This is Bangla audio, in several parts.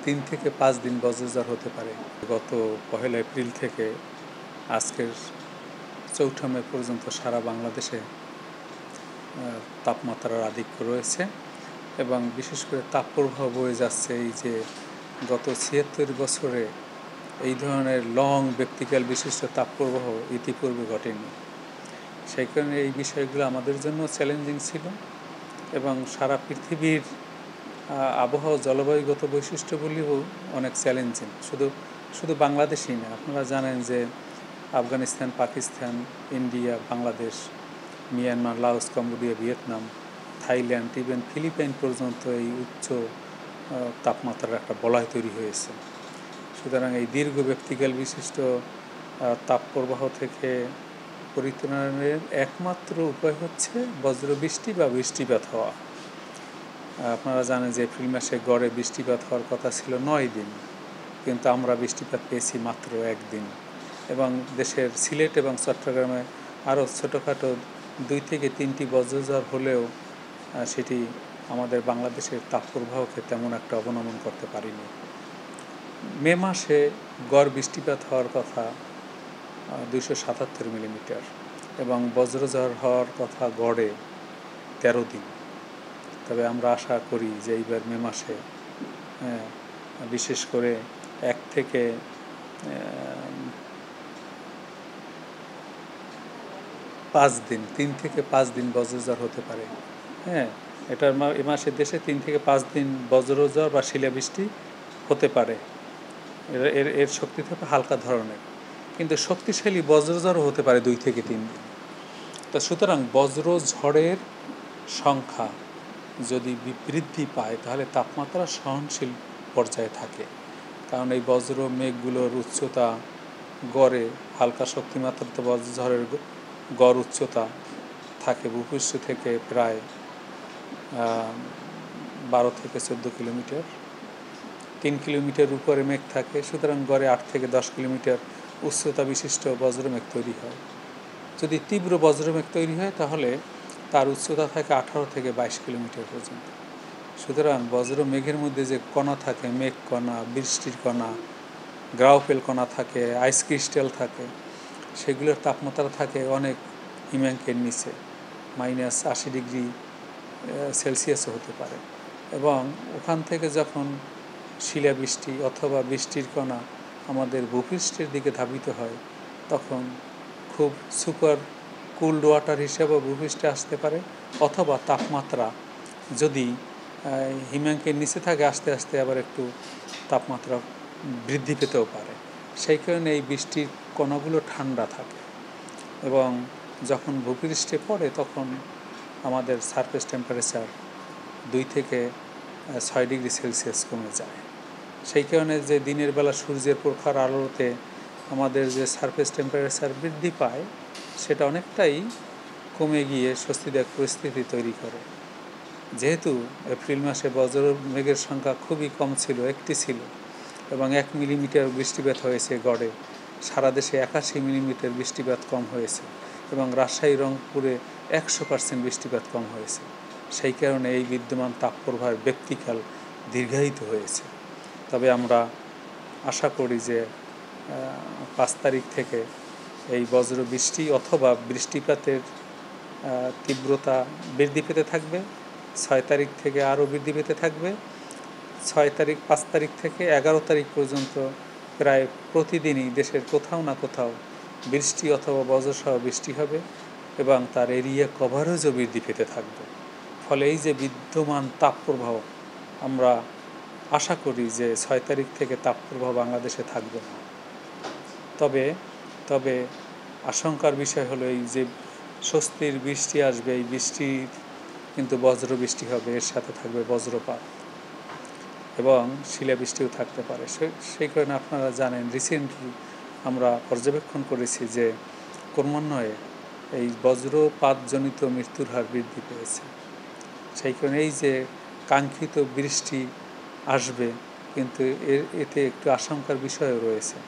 3 থেকে 5 দিন বজ্রঝড় হতে পারে। গত 1 এপ্রিল থেকে আজকের 4 মে পর্যন্ত সারা বাংলাদেশে তাপমাত্রার আধিক্য রয়েছে এবং বিশেষ করে তাপপ্রবাহ বয়ে যাচ্ছে। এই যে গত 76 বছরে এই ধরনের লং ব্যক্তিকাল বিশিষ্ট তাপপ্রবাহ ইতিপূর্বে ঘটেনি। সেই কারণে এই বিষয়গুলো আমাদের জন্য চ্যালেঞ্জিং ছিল এবং সারা পৃথিবীর আবহাওয়া জলবায়ুগত বৈশিষ্ট্যগুলিও অনেক চ্যালেঞ্জিং। শুধু বাংলাদেশই না, আপনারা জানেন যে Afghanistan, Pakistan, India, Bangladesh, Myanmar, Laos, Cambodia, Vietnam, Thailand, even Philippines পর্যন্ত এই উচ্চ তাপমাত্রার একটা বলয় তৈরি হয়েছে। সুতরাং এই দীর্ঘ ব্যক্তিকাল বিশিষ্ট তাপপ্রবাহ থেকে পরিত্রাণের একমাত্র উপায় হচ্ছে বজ্রবৃষ্টি বা বৃষ্টিপাত হওয়া। আপনারা জানেন যে এপ্রিল মাসে গড়ে বৃষ্টিপাত হওয়ার কথা ছিল 9 দিন, কিন্তু আমরা বৃষ্টিপাত পেয়েছি মাত্র 1 দিন। এবং দেশের সিলেট এবং চট্টগ্রামে আরও ছোটোখাটো 2 থেকে 3টি বজ্রঝড় হলেও সেটি আমাদের বাংলাদেশের তাপপ্রবাহকে তেমন একটা অবনমন করতে পারিনি। মে মাসে গড় বৃষ্টিপাত হওয়ার কথা 277 মিলিমিটার এবং বজ্রঝড় হওয়ার কথা গড়ে 13 দিন। তবে আমরা আশা করি যে এইবার মে মাসে বিশেষ করে 1 থেকে 5 দিন, 3 থেকে 5 দিন বজ্রঝড় হতে পারে। এ মাসে দেশে 3 থেকে 5 দিন বজ্রঝড় বা শিলাবৃষ্টি হতে পারে। এর শক্তি থাকবে হালকা ধরনের, কিন্তু শক্তিশালী বজ্রঝড়ও হতে পারে 2 থেকে 3 দিন। তো সুতরাং বজ্রঝড়ের সংখ্যা যদি বৃদ্ধি পায় তাহলে তাপমাত্রা সহনশীল পর্যায়ে থাকে, কারণ এই বজ্র মেঘগুলোর উচ্চতা গড়ে হালকা শক্তিমাত্রাতে বজ্রঝড়ের গড় উচ্চতা থাকে ভূপৃষ্ঠ থেকে প্রায় 12 থেকে 14 কিলোমিটার। 3 কিলোমিটার উপরে মেঘ থাকে, সুতরাং গড়ে 8 থেকে 10 কিলোমিটার উচ্চতা বিশিষ্ট বজ্রমেঘ তৈরি হয়। যদি তীব্র বজ্রমেঘ তৈরি হয় তাহলে তার উচ্চতা থাকে 18 থেকে 22 কিলোমিটার পর্যন্ত। সুতরাং বজ্র মেঘের মধ্যে যে কণা থাকে, মেঘ কণা, বৃষ্টির কণা, গ্রাউপেল কণা থাকে, আইস ক্রিস্টাল থাকে, সেগুলোর তাপমাত্রা থাকে অনেক হিমাঙ্কের নিচে, -80 ডিগ্রি সেলসিয়াসও হতে পারে। এবং ওখান থেকে যখন শিলাবৃষ্টি অথবা বৃষ্টির কণা আমাদের ভূপৃষ্ঠের দিকে ধাবিত হয় তখন খুব সুপার কুলড ওয়াটার হিসেবে ভূপৃষ্ঠে আসতে পারে, অথবা তাপমাত্রা যদি হিমাঙ্কের নিচে থাকে আস্তে আস্তে আবার একটু তাপমাত্রা বৃদ্ধি পেতেও পারে। সেই কারণে এই বৃষ্টির কণাগুলো ঠান্ডা থাকে এবং যখন ভূপৃষ্ঠে পড়ে তখন আমাদের সারফেস টেম্পারেচার 2 থেকে 6 ডিগ্রি সেলসিয়াস কমে যায়। সেই কারণে যে দিনের বেলা সূর্যের প্রখর আলোতে আমাদের যে সারফেস টেম্পারেচার বৃদ্ধি পায় সেটা অনেকটাই কমে গিয়ে স্বস্তিদায়ক পরিস্থিতি তৈরি করে। যেহেতু এপ্রিল মাসে বজ্র মেঘের সংখ্যা খুবই কম ছিল, একটি ছিল, এবং 1 মিলিমিটার বৃষ্টিপাত হয়েছে গড়ে, সারা দেশে 81 মিলিমিটার বৃষ্টিপাত কম হয়েছে এবং রাজশাহী, রংপুরে 100% বৃষ্টিপাত কম হয়েছে। সেই কারণে এই বিদ্যমান তাপপ্রবাহের ব্যক্তিকাল দীর্ঘায়িত হয়েছে। তবে আমরা আশা করি যে 5 তারিখ থেকে এই বজ্র বৃষ্টি অথবা বৃষ্টিপাতের তীব্রতা বৃদ্ধি পেতে থাকবে। 6 তারিখ থেকে আরও বৃদ্ধি পেতে থাকবে। 6 তারিখ, 5 তারিখ থেকে 11 তারিখ পর্যন্ত প্রায় প্রতিদিনই দেশের কোথাও না কোথাও বৃষ্টি অথবা বজ্রসহ বৃষ্টি হবে এবং তার এরিয়া কভারেজও বৃদ্ধি পেতে থাকবে। ফলে এই যে বিদ্যমান তাপপ্রবাহ, আমরা আশা করি যে 6 তারিখ থেকে তাপপ্রবাহ বাংলাদেশে থাকবে না। তবে আশঙ্কার বিষয় হলো এই যে স্বস্তির বৃষ্টি আসবে, এই বৃষ্টি কিন্তু বজ্র বৃষ্টি হবে, এর সাথে থাকবে বজ্রপাত এবং শিলাবৃষ্টিও থাকতে পারে। সেই কারণে আপনারা জানেন রিসেন্টলি আমরা পর্যবেক্ষণ করেছি যে ক্রমান্বয়ে এই বজ্রপাতজনিত মৃত্যুর হার বৃদ্ধি পেয়েছে। সেই কারণে এই যে কাঙ্ক্ষিত বৃষ্টি আসবে, কিন্তু এতে একটু আশঙ্কার বিষয়ও রয়েছে,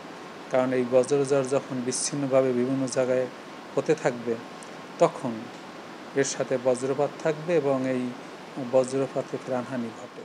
কারণ এই বজ্রঝড় যখন বিচ্ছিন্নভাবে বিভিন্ন জায়গায় হতে থাকবে তখন এর সাথে বজ্রপাত থাকবে এবং এই বজ্রপাতে প্রাণহানি ঘটে।